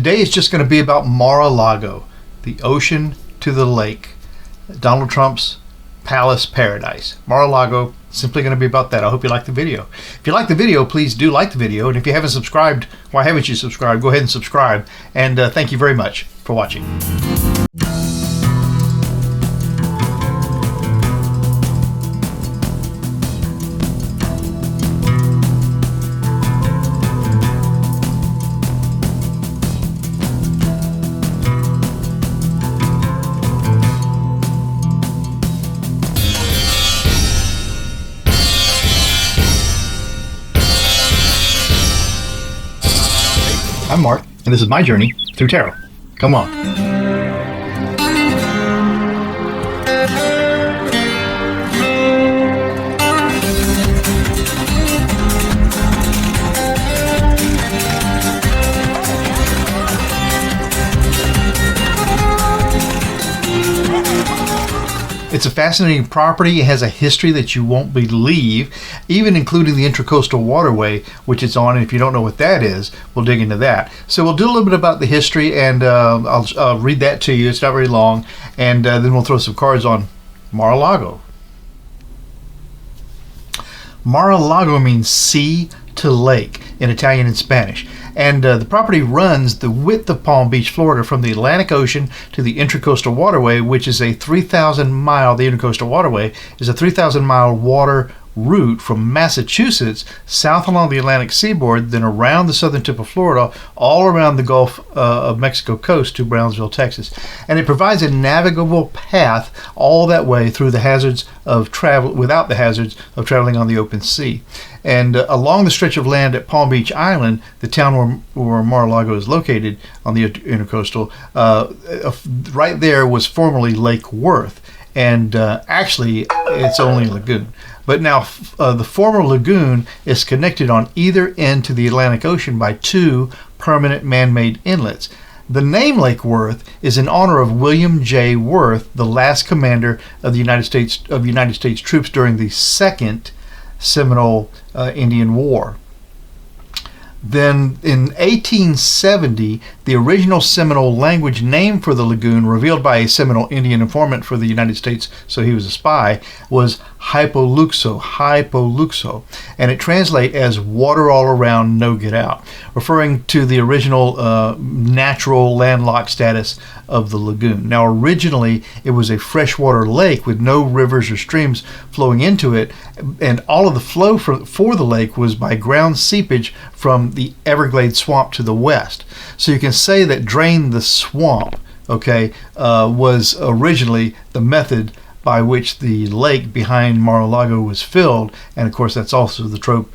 Today is just going to be about Mar-a-Lago, the ocean to the lake, Donald Trump's palace paradise. Mar-a-Lago, simply going to be about that. I hope you like the video. If you like the video, please do like the video. And if you haven't subscribed, why haven't you subscribed? Go ahead and subscribe. And thank you very much for watching. I'm Mark, and this is my journey through tarot. Come on. It's a fascinating property. It has a history that you won't believe, even including the Intracoastal Waterway, which it's on. And if you don't know what that is, we'll dig into that. So we'll do a little bit about the history, and I'll read that to you. It's not very long. And then we'll throw some cards on Mar-a-Lago. Mar-a-Lago means sea to lake in Italian and Spanish. And the property runs the width of Palm Beach, Florida, from the Atlantic Ocean to the Intracoastal Waterway, which is a 3,000-mile, the Intracoastal Waterway is a 3,000-mile water route from Massachusetts south along the Atlantic seaboard, then around the southern tip of Florida, all around the Gulf of Mexico coast to Brownsville, Texas. And it provides a navigable path all that way through the hazards of travel, without the hazards of traveling on the open sea. And along the stretch of land at Palm Beach Island, the town where Mar-a-Lago is located on the Intercoastal, right there was formerly Lake Worth. And actually, it's only a lagoon. But now the former lagoon is connected on either end to the Atlantic Ocean by two permanent man-made inlets. The name Lake Worth is in honor of William J. Worth, the last commander of the United States troops during the Second Seminole Indian War. Then in 1870, the original Seminole language name for the lagoon, revealed by a Seminole Indian informant for the United States, so he was a spy, was Hypoluxo, and it translates as water all around, no get out, referring to the original natural landlocked status of the lagoon. Now, originally, it was a freshwater lake with no rivers or streams flowing into it, and all of the flow for the lake was by ground seepage from the Everglades swamp to the west. So you can say that drain the swamp, was originally the method by which the lake behind Mar-a-Lago was filled. And of course, that's also the trope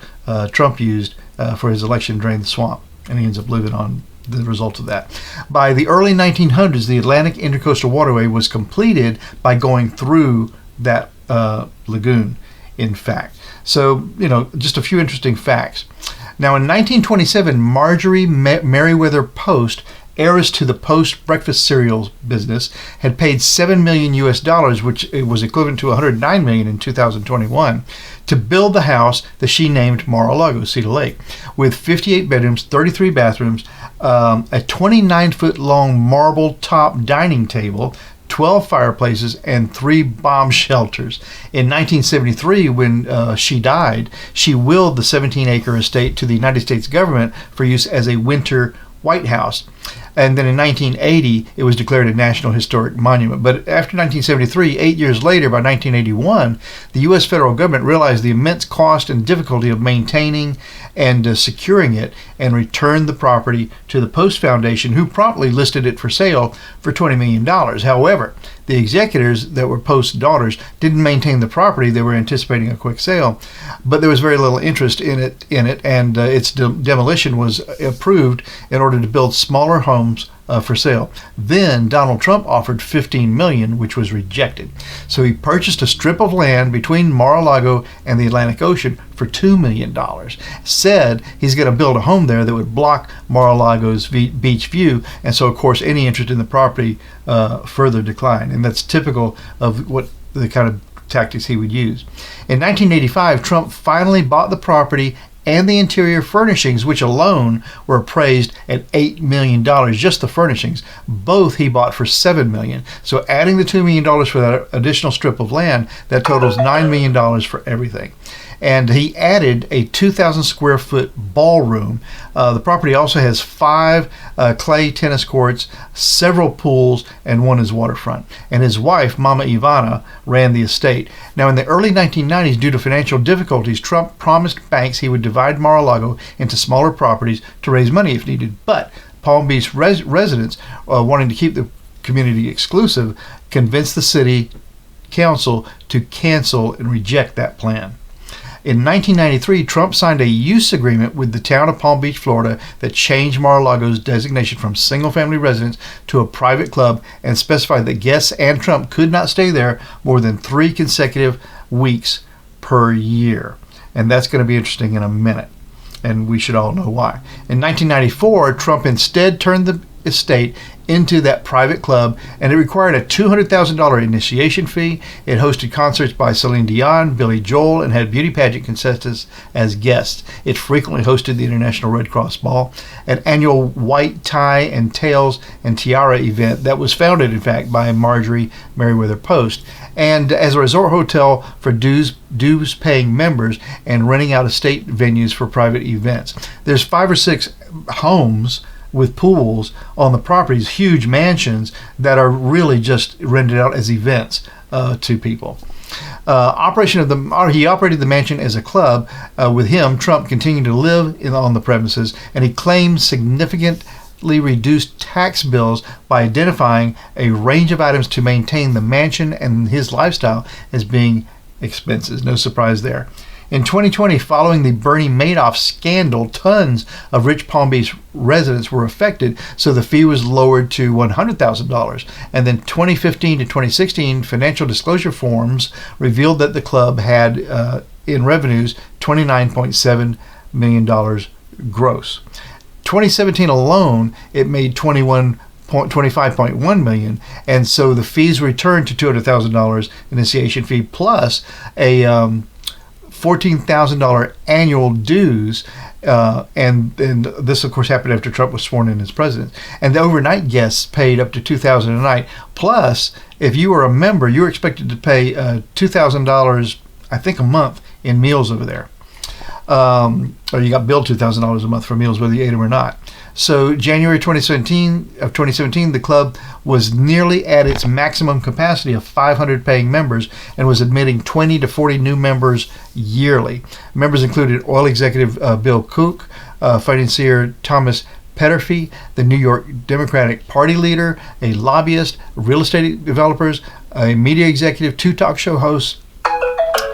Trump used for his election, drain the swamp. And he ends up living on the result of that. By the early 1900s, the Atlantic Intercoastal Waterway was completed by going through that lagoon, in fact. So, just a few interesting facts. Now, in 1927, Marjorie Merriweather Post, heiress to the Post breakfast cereals business, had paid $7 million US, which was equivalent to $109 million in 2021, to build the house that she named Mar-a-Lago, Cedar Lake, with 58 bedrooms, 33 bathrooms, a 29-foot long marble top dining table, 12 fireplaces, and 3 bomb shelters. In 1973, when she died, she willed the 17-acre estate to the United States government for use as a winter White House. And then in 1980, it was declared a National Historic Monument. But after 1973, 8 years later, by 1981, the U.S. federal government realized the immense cost and difficulty of maintaining and securing it, and returned the property to the Post Foundation, who promptly listed it for sale for $20 million. However, the executors that were Post's daughters didn't maintain the property. They were anticipating a quick sale, but there was very little interest in it, and its demolition was approved in order to build smaller homes for sale. Then Donald Trump offered $15 million, which was rejected. So he purchased a strip of land between Mar-a-Lago and the Atlantic Ocean for $2 million. Said he's going to build a home there that would block Mar-a-Lago's beach view, and so of course any interest in the property further declined. And that's typical of what the kind of tactics he would use. In 1985, Trump finally bought the property and the interior furnishings, which alone were appraised at $8 million, just the furnishings. Both he bought for $7 million. So adding the $2 million for that additional strip of land, that totals $9 million for everything. And he added a 2,000 square foot ballroom. The property also has 5 clay tennis courts, several pools, and one is waterfront. And his wife, Mama Ivana, ran the estate. Now, in the early 1990s, due to financial difficulties, Trump promised banks he would divide Mar-a-Lago into smaller properties to raise money if needed. But Palm Beach residents, wanting to keep the community exclusive, convinced the city council to cancel and reject that plan. In 1993, Trump signed a use agreement with the town of Palm Beach, Florida, that changed Mar-a-Lago's designation from single-family residence to a private club and specified that guests and Trump could not stay there more than 3 consecutive weeks per year. And that's going to be interesting in a minute, and we should all know why. In 1994, Trump instead turned the estate into that private club, and it required a $200,000 initiation fee. It hosted concerts by Celine Dion, Billy Joel, and had beauty pageant contestants as guests. It frequently hosted the International Red Cross Ball, an annual white tie and tails and tiara event that was founded, in fact, by Marjorie Merriweather Post, and as a resort hotel for dues-paying members and renting out estate venues for private events. There's 5 or 6 homes with pools on the properties, huge mansions that are really just rented out as events to people. He operated the mansion as a club. With him, Trump continued to live on the premises, and he claimed significantly reduced tax bills by identifying a range of items to maintain the mansion and his lifestyle as being expenses. No surprise there. In 2020, following the Bernie Madoff scandal, tons of rich Palm Beach residents were affected, so the fee was lowered to $100,000. And then 2015 to 2016 financial disclosure forms revealed that the club had in revenues $29.7 million gross. 2017 alone, it made $25.1 million, and so the fees returned to $200,000 initiation fee plus a $14,000 annual dues, and this of course happened after Trump was sworn in as president. And the overnight guests paid up to $2,000 a night. Plus, if you were a member, you were expected to pay $2,000, I think, a month in meals over there. Or you got billed $2,000 a month for meals, whether you ate them or not. So January 2017, the club was nearly at its maximum capacity of 500 paying members and was admitting 20 to 40 new members yearly. Members included oil executive Bill Cook, financier Thomas Petterfy, the New York Democratic Party leader, a lobbyist, real estate developers, a media executive, 2 talk show hosts,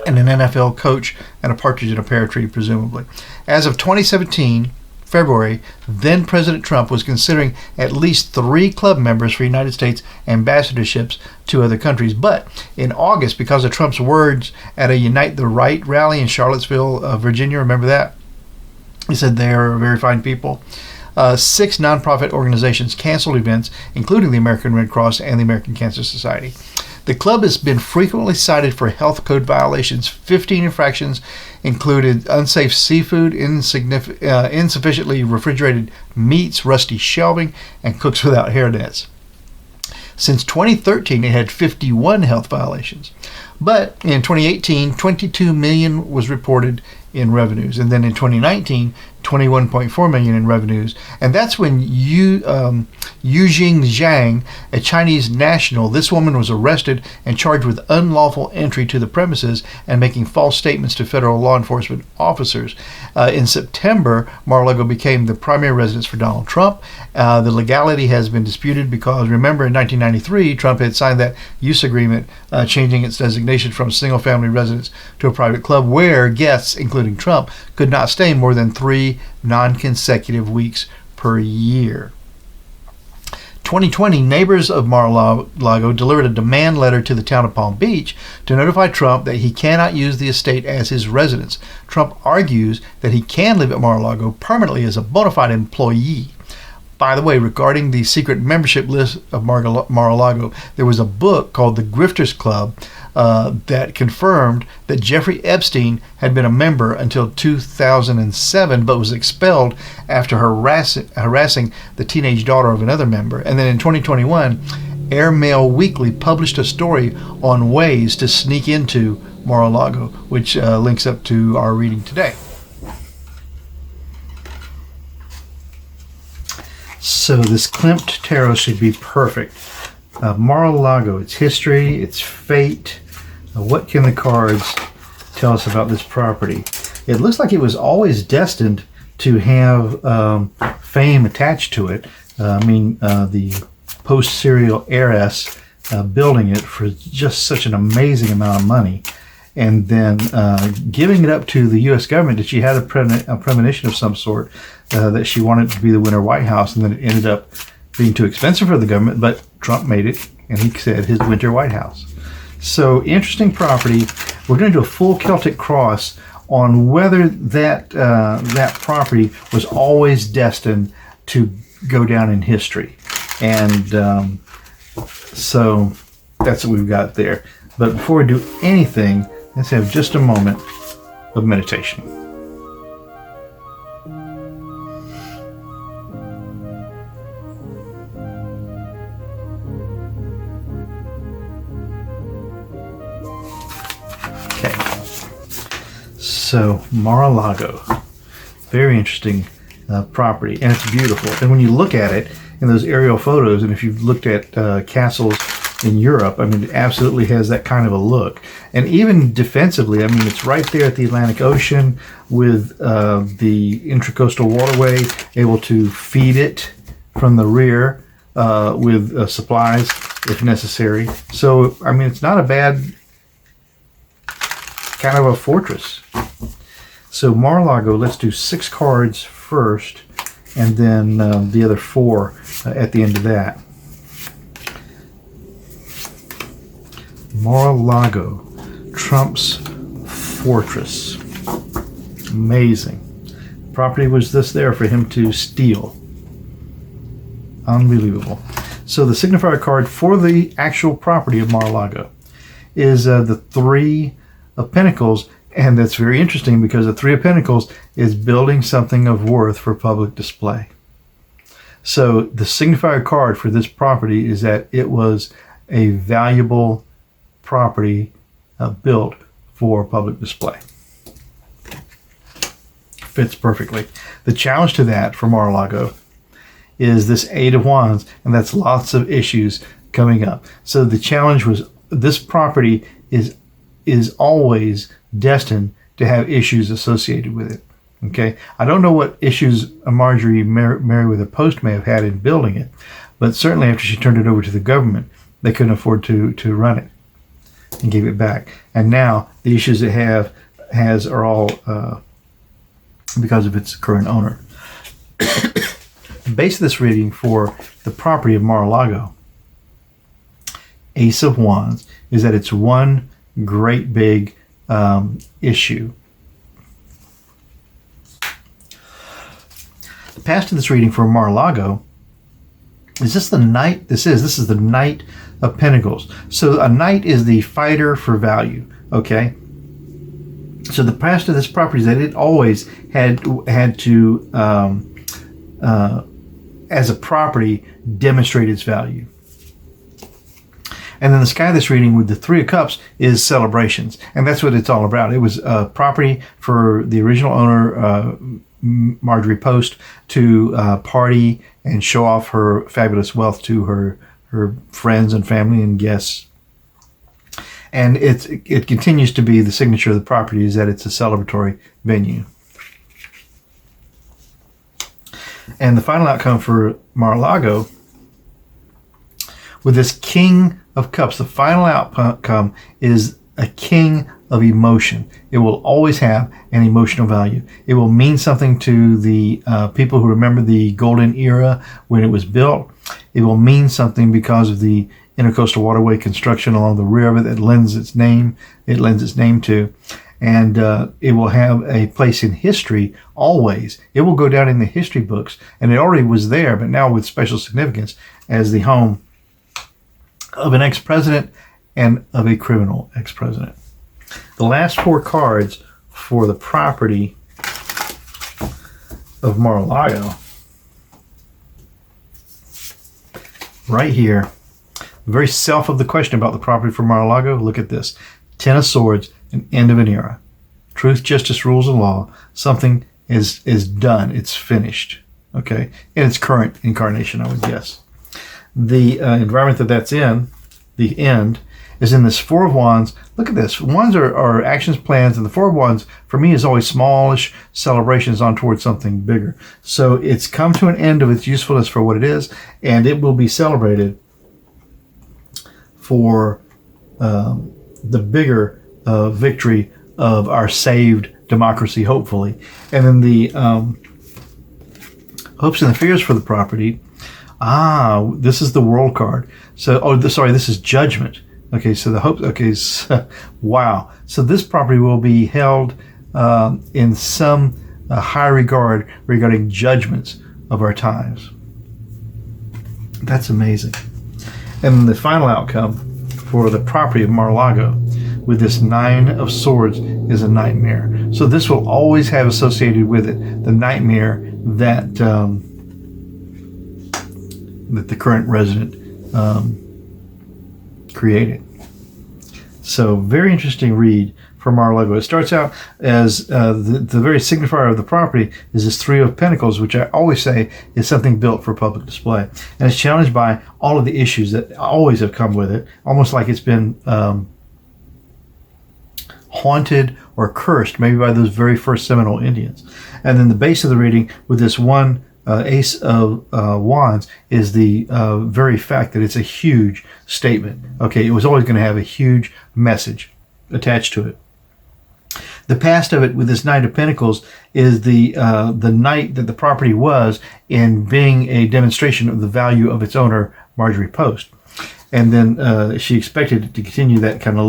and an NFL coach, and a partridge in a pear tree, presumably. As of 2017, February, then President Trump was considering at least 3 club members for United States ambassadorships to other countries. But in August, because of Trump's words at a Unite the Right rally in Charlottesville, Virginia, remember that? He said they are very fine people. 6 nonprofit organizations canceled events, including the American Red Cross and the American Cancer Society. The club has been frequently cited for health code violations. 15 infractions included unsafe seafood, insufficiently refrigerated meats, rusty shelving, and cooks without hairnets. Since 2013, it had 51 health violations. But in 2018, $22 million was reported in revenues. And then in 2019, $21.4 million in revenues. And that's when Yujing Zhang, a Chinese national, this woman was arrested and charged with unlawful entry to the premises and making false statements to federal law enforcement officers. In September, Mar-a-Lago became the primary residence for Donald Trump. The legality has been disputed because, remember, in 1993, Trump had signed that use agreement changing its designation from single-family residence to a private club where guests, including Trump, could not stay more than 3 non-consecutive weeks per year. 2020, neighbors of Mar-a-Lago delivered a demand letter to the town of Palm Beach to notify Trump that he cannot use the estate as his residence. Trump argues that he can live at Mar-a-Lago permanently as a bona fide employee. By the way, regarding the secret membership list of Mar-a-Lago, there was a book called The Grifters Club that confirmed that Jeffrey Epstein had been a member until 2007, but was expelled after harassing the teenage daughter of another member. And then in 2021, Airmail Weekly published a story on ways to sneak into Mar-a-Lago, which links up to our reading today. So this Klimt tarot should be perfect. Mar-a-Lago, its history, its fate. What can the cards tell us about this property? It looks like it was always destined to have fame attached to it. The post-serial heiress building it for just such an amazing amount of money, and then giving it up to the U.S. government. That she had a premonition of some sort that she wanted to be the winter White House, and then it ended up being too expensive for the government, but Trump made it, and he said his winter White House. So interesting property. We're going to do a full Celtic cross on whether that property was always destined to go down in history. And so that's what we've got there. But before we do anything, let's have just a moment of meditation. So Mar-a-Lago, very interesting property, and it's beautiful. And when you look at it in those aerial photos, and if you've looked at castles in Europe, it absolutely has that kind of a look. And even defensively, it's right there at the Atlantic Ocean with the intracoastal waterway, able to feed it from the rear with supplies if necessary. So, it's not a bad kind of a fortress. So Mar-a-Lago, let's do 6 cards first, and then the other 4 at the end of that. Mar-a-Lago, Trump's fortress. Amazing. Property was this there for him to steal. Unbelievable. So the signifier card for the actual property of Mar-a-Lago is the 3 of Pentacles. And that's very interesting because the 3 of Pentacles is building something of worth for public display. So the signifier card for this property is that it was a valuable property built for public display. Fits perfectly. The challenge to that for Mar-a-Lago is this 8 of Wands, and that's lots of issues coming up. So the challenge was this property is always destined to have issues associated with it. Okay, I don't know what issues Marjorie Merriweather Post may have had in building it, but certainly after she turned it over to the government, they couldn't afford to run it and gave it back. And now the issues it has are all because of its current owner. The base of this reading for the property of Mar-a-Lago, Ace of Wands, is that it's one great big issue. The past of this reading for Mar-a-Lago is this the Knight? This is the Knight of Pentacles. So a knight is the fighter for value. Okay. So the past of this property is that it always had to as a property demonstrate its value. And then the sky of this reading with the 3 of Cups is celebrations. And that's what it's all about. It was a property for the original owner, Marjorie Post, to party and show off her fabulous wealth to her friends and family and guests. And it continues to be the signature of the property is that it's a celebratory venue. And the final outcome for Mar-a-Lago with this King of Cups, the final outcome is a king of emotion. It will always have an emotional value. It will mean something to the people who remember the golden era when it was built. It will mean something because of the intercoastal waterway construction along the rear of it that lends its name to. and it will have a place in history always. It will go down in the history books, and it already was there, but now with special significance as the home of an ex-president and of a criminal ex-president. The last 4 cards for the property of Mar-a-Lago, right here, the very self of the question about the property for Mar-a-Lago. Look at this: 10 of Swords, an end of an era. Truth, justice, rules, and law. Something is done. It's finished. Okay, in its current incarnation, I would guess. The environment that's in, the end, is in this 4 of Wands. Look at this. Wands are actions, plans, and the 4 of Wands, for me, is always smallish celebrations on towards something bigger. So it's come to an end of its usefulness for what it is, and it will be celebrated for the bigger victory of our saved democracy, hopefully. And then the hopes and the fears for the property. This is the World card. So, this is Judgment. Okay, so the hopes. Okay, so, wow. So this property will be held in some high regard regarding judgments of our times. That's amazing. And the final outcome for the property of Mar-a-Lago with this 9 of Swords is a nightmare. So this will always have associated with it the nightmare that that the current resident created. So very interesting read for Mar-a-Lago. It starts out as the very signifier of the property is this 3 of Pentacles, which I always say is something built for public display. And it's challenged by all of the issues that always have come with it, almost like it's been haunted or cursed, maybe by those very first Seminole Indians. And then the base of the reading with this 1 Ace of Wands is the very fact that it's a huge statement. Okay, it was always going to have a huge message attached to it. The past of it with this Knight of Pentacles is the night that the property was in being a demonstration of the value of its owner, Marjorie Post. And then she expected it to continue that kind of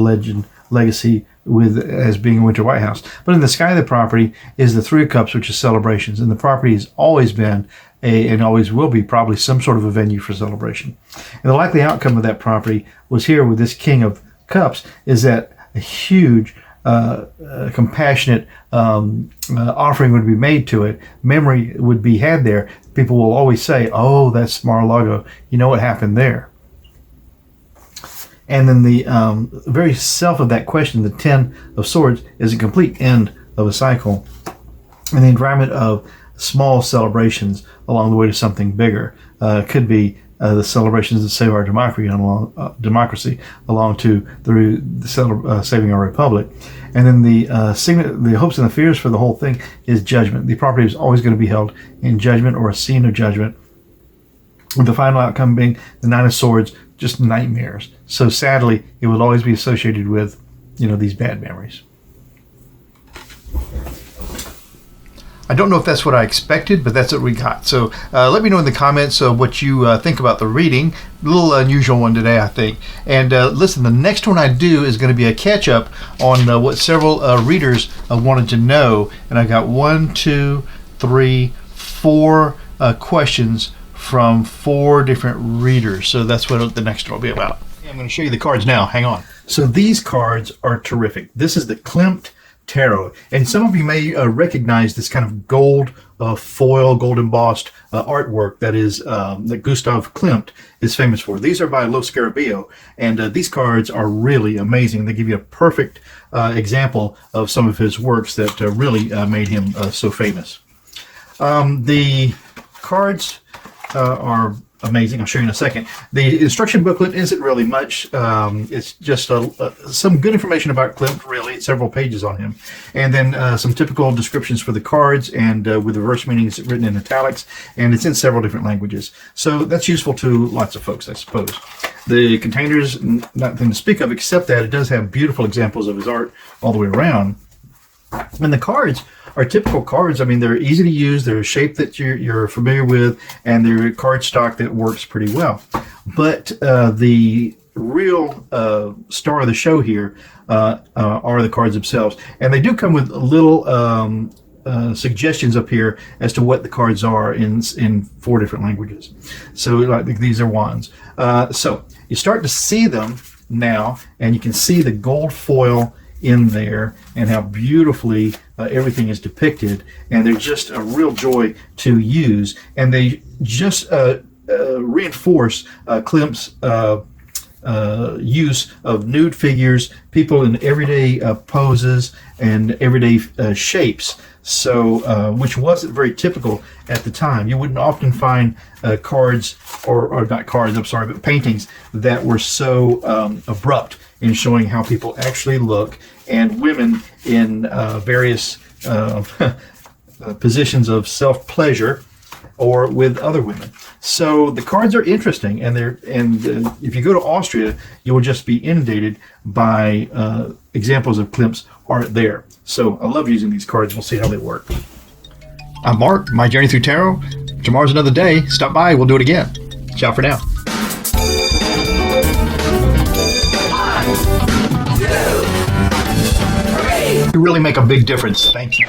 legacy as being a Winter White House. But in the sky of the property is the 3 of Cups, which is celebrations. And the property has always been and always will be probably some sort of a venue for celebration. And the likely outcome of that property was here with this King of Cups is that a huge compassionate offering would be made to it. Memory would be had there. People will always say, oh, that's Mar-a-Lago. You know what happened there. And then the very self of that question, the 10 of Swords, is a complete end of a cycle. And the environment of small celebrations along the way to something bigger could be the celebrations that save our democracy along to saving our republic. And then the hopes and the fears for the whole thing is judgment. The property is always going to be held in judgment or a scene of judgment, with the final outcome being the 9 of Swords, just nightmares. So sadly, it will always be associated with, these bad memories. I don't know if that's what I expected, but that's what we got. So let me know in the comments what you think about the reading. A little unusual one today, I think. And listen, the next one I do is going to be a catch-up on what several readers wanted to know. And I got 1, 2, 3, 4 questions from 4 different readers. So that's what the next one will be about. I'm going to show you the cards now. Hang on. So these cards are terrific. This is the Klimt Tarot, and some of you may recognize this kind of gold foil, gold embossed artwork that is that Gustav Klimt is famous for. These are by Lo Scarabeo, and these cards are really amazing. They give you a perfect example of some of his works that really made him so famous. The cards are amazing. I'll show you in a second. The instruction booklet isn't really much. It's just some good information about Klimt, really, several pages on him. And then some typical descriptions for the cards, and with the verse meanings written in italics, and it's in several different languages. So that's useful to lots of folks, I suppose. The containers, nothing to speak of, except that it does have beautiful examples of his art all the way around. And the cards are typical cards. I mean, they're easy to use. They're a shape that you're familiar with, and they're card stock that works pretty well. But the real star of the show here are the cards themselves, and they do come with little suggestions up here as to what the cards are in 4 different languages. So like these are wands. So you start to see them now, and you can see the gold foil in there and how beautifully everything is depicted, and they're just a real joy to use, and they just reinforce Klimt's use of nude figures, people in everyday poses and everyday shapes. So, which wasn't very typical at the time. You wouldn't often find cards, or not cards, I'm sorry, but paintings that were so abrupt in showing how people actually look, and women in various positions of self-pleasure or with other women. So the cards are interesting, and if you go to Austria, you will just be inundated by examples of Klimt's art there. So I love using these cards. We'll see how they work. I'm Mark, My Journey Through Tarot. Tomorrow's another day. Stop by. We'll do it again. Ciao for now. 1, 2, 3. You really make a big difference. Thank you.